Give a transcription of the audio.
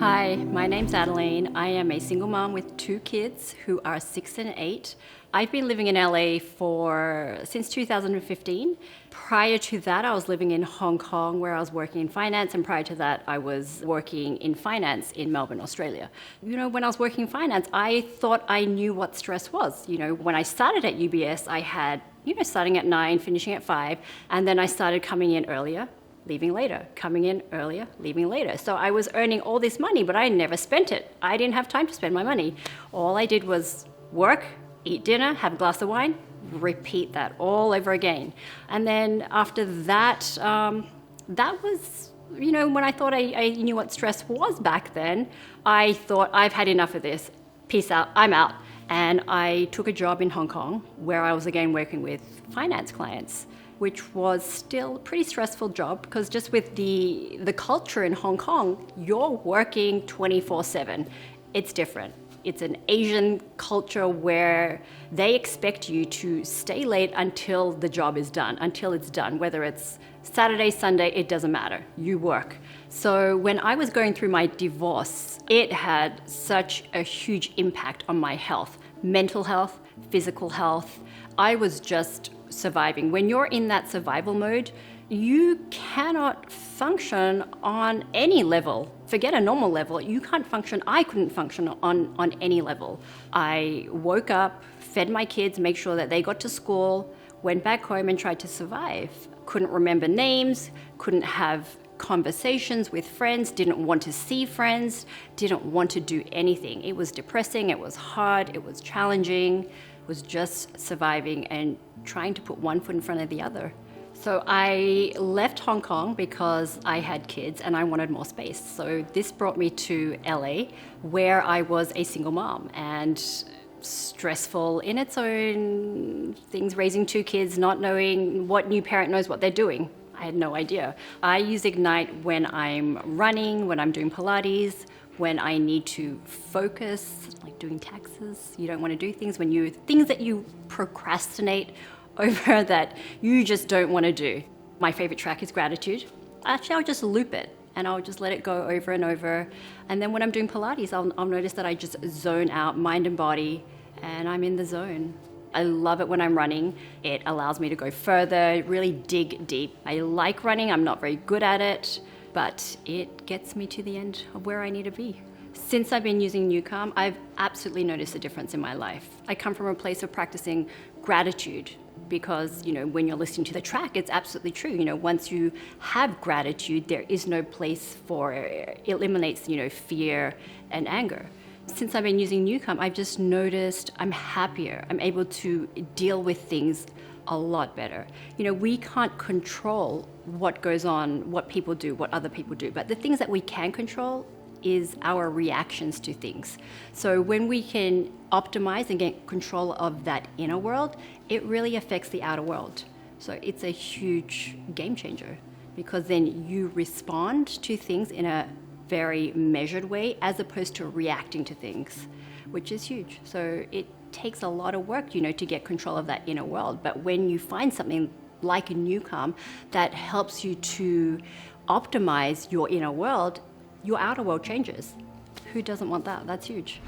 Hi, my name's Adelene. I am a single mom with two kids who are 6 and 8. I've been living in LA since 2015. Prior to that, I was living in Hong Kong where I was working in finance, and prior to that, I was working in finance in Melbourne, Australia. When I was working in finance, I thought I knew what stress was. When I started at UBS, I had, starting at 9, finishing at 5, and then I started coming in earlier, leaving later, coming in earlier, leaving later. So I was earning all this money, but I never spent it. I didn't have time to spend my money. All I did was work, eat dinner, have a glass of wine, repeat that all over again. And then after that, that was, when I thought I knew what stress was back then, I thought I've had enough of this. Peace out, I'm out. And I took a job in Hong Kong where I was again working with finance clients, which was still a pretty stressful job because just with the culture in Hong Kong, you're working 24/7. It's different. It's an Asian culture where they expect you to stay late until the job is done, until it's done. Whether it's Saturday, Sunday, it doesn't matter. You work. So when I was going through my divorce, it had such a huge impact on my health, mental health, physical health. I was just surviving. When you're in that survival mode, you cannot function on any level. Forget a normal level. You can't function. I couldn't function on any level. I woke up, fed my kids, make sure that they got to school, went back home and tried to survive. Couldn't remember names, couldn't have conversations with friends, didn't want to see friends, didn't want to do anything. It was depressing, it was hard, it was challenging, it was just surviving and trying to put one foot in front of the other. So I left Hong Kong because I had kids and I wanted more space. So this brought me to LA where I was a single mom and stressful in its own things, raising two kids, not knowing what new parent knows what they're doing. I had no idea. I use Ignite when I'm running, when I'm doing Pilates, when I need to focus, like doing taxes. You don't want to do things things that you procrastinate over that you just don't want to do. My favorite track is gratitude. Actually, I'll just loop it and I'll just let it go over and over. And then when I'm doing Pilates, I'll notice that I just zone out mind and body and I'm in the zone. I love it when I'm running. It allows me to go further, really dig deep. I like running. I'm not very good at it, but it gets me to the end of where I need to be. Since I've been using NuCalm, I've absolutely noticed a difference in my life. I come from a place of practicing gratitude because, when you're listening to the track, it's absolutely true. Once you have gratitude, there is no place for it. It eliminates, fear and anger. Since I've been using NuCalm, I've just noticed I'm happier. I'm able to deal with things a lot better. We can't control what goes on, what people do, what other people do, but the things that we can control is our reactions to things. So when we can optimize and get control of that inner world, it really affects the outer world. So it's a huge game changer because then you respond to things in a very measured way as opposed to reacting to things, which is huge. So it takes a lot of work, to get control of that inner world. But when you find something like a NuCalm that helps you to optimize your inner world, your outer world changes. Who doesn't want that? That's huge.